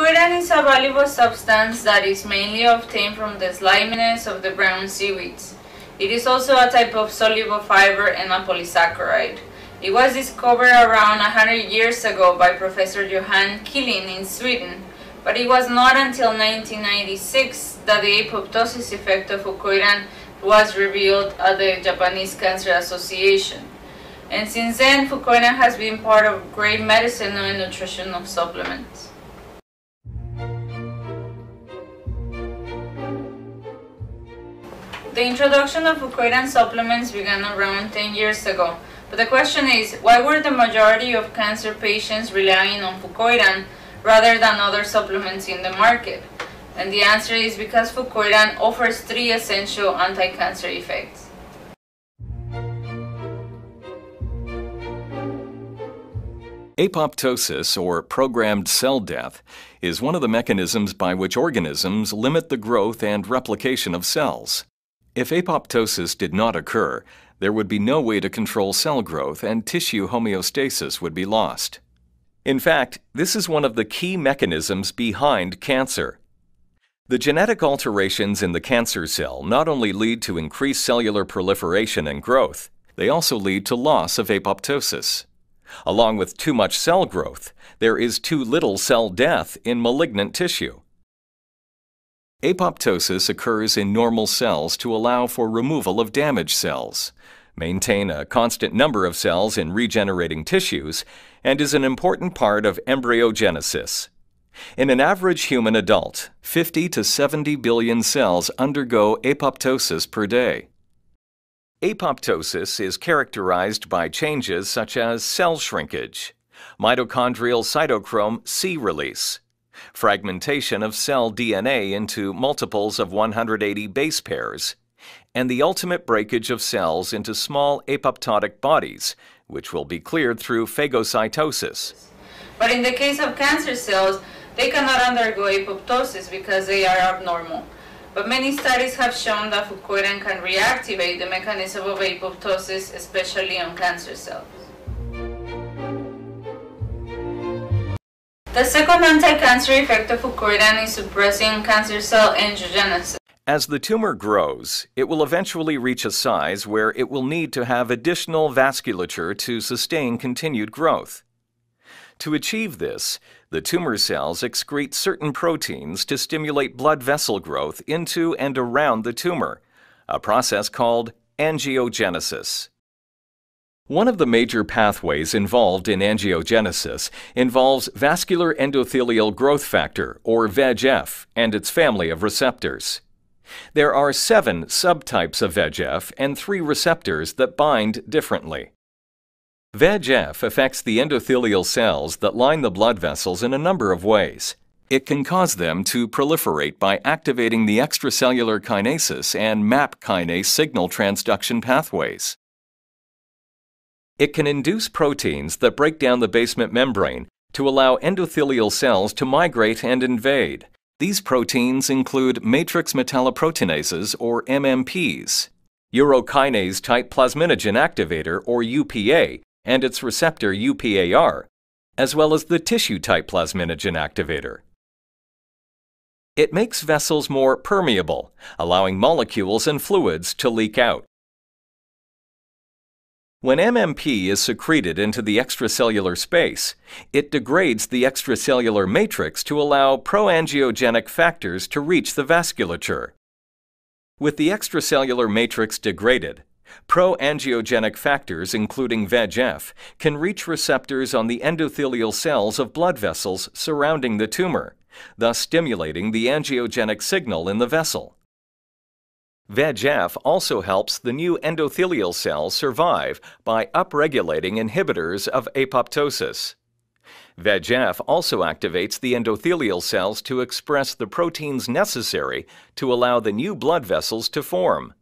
Fucoidan is a valuable substance that is mainly obtained from the sliminess of the brown seaweeds. It is also a type of soluble fiber and a polysaccharide. It was discovered around 100 years ago by Professor Johan Killing in Sweden, but it was not until 1996 that the apoptosis effect of Fucoidan was revealed at the Japanese Cancer Association. And since then, Fucoidan has been part of great medicine and nutritional supplements. The introduction of Fucoidan supplements began around 10 years ago, but the question is, why were the majority of cancer patients relying on Fucoidan rather than other supplements in the market? And the answer is because Fucoidan offers 3 essential anti-cancer effects. Apoptosis, or programmed cell death, is one of the mechanisms by which organisms limit the growth and replication of cells. If apoptosis did not occur, there would be no way to control cell growth and tissue homeostasis would be lost. In fact, this is one of the key mechanisms behind cancer. The genetic alterations in the cancer cell not only lead to increased cellular proliferation and growth, they also lead to loss of apoptosis. Along with too much cell growth, there is too little cell death in malignant tissue. Apoptosis occurs in normal cells to allow for removal of damaged cells, maintain a constant number of cells in regenerating tissues, and is an important part of embryogenesis. In an average human adult, 50 to 70 billion cells undergo apoptosis per day. Apoptosis is characterized by changes such as cell shrinkage, mitochondrial cytochrome C release, fragmentation of cell DNA into multiples of 180 base pairs, and the ultimate breakage of cells into small apoptotic bodies, which will be cleared through phagocytosis. But in the case of cancer cells, they cannot undergo apoptosis because they are abnormal. But many studies have shown that Fucoidan can reactivate the mechanism of apoptosis, especially on cancer cells. The second anti-cancer effect of Fucoidan is suppressing cancer cell angiogenesis. As the tumor grows, it will eventually reach a size where it will need to have additional vasculature to sustain continued growth. To achieve this, the tumor cells excrete certain proteins to stimulate blood vessel growth into and around the tumor, a process called angiogenesis. One of the major pathways involved in angiogenesis involves vascular endothelial growth factor, or VEGF, and its family of receptors. There are 7 subtypes of VEGF and 3 receptors that bind differently. VEGF affects the endothelial cells that line the blood vessels in a number of ways. It can cause them to proliferate by activating the extracellular kinases and MAP kinase signal transduction pathways. It can induce proteins that break down the basement membrane to allow endothelial cells to migrate and invade. These proteins include matrix metalloproteinases, or MMPs, urokinase-type plasminogen activator, or UPA, and its receptor UPAR, as well as the tissue-type plasminogen activator. It makes vessels more permeable, allowing molecules and fluids to leak out. When MMP is secreted into the extracellular space, it degrades the extracellular matrix to allow proangiogenic factors to reach the vasculature. With the extracellular matrix degraded, proangiogenic factors, including VEGF, can reach receptors on the endothelial cells of blood vessels surrounding the tumor, thus stimulating the angiogenic signal in the vessel. VEGF also helps the new endothelial cells survive by upregulating inhibitors of apoptosis. VEGF also activates the endothelial cells to express the proteins necessary to allow the new blood vessels to form.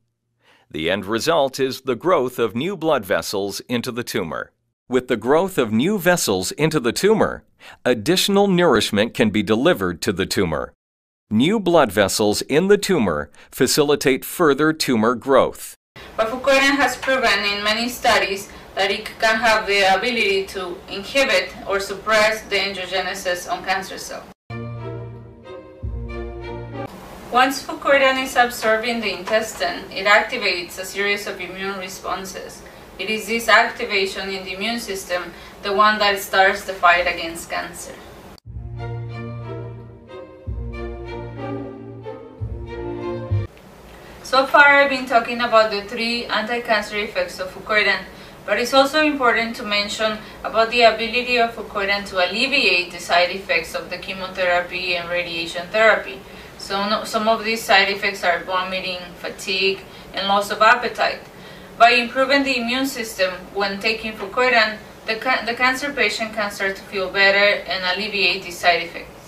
The end result is the growth of new blood vessels into the tumor. With the growth of new vessels into the tumor, additional nourishment can be delivered to the tumor. New blood vessels in the tumor facilitate further tumor growth. But Fucoidan has proven in many studies that it can have the ability to inhibit or suppress the angiogenesis on cancer cells. Once Fucoidan is absorbed in the intestine, it activates a series of immune responses. It is this activation in the immune system, the one that starts the fight against cancer. So far I've been talking about the 3 anti-cancer effects of Fucoidan, but it's also important to mention about the ability of Fucoidan to alleviate the side effects of the chemotherapy and radiation therapy. So some of these side effects are vomiting, fatigue, and loss of appetite. By improving the immune system when taking Fucoidan, the cancer patient can start to feel better and alleviate these side effects.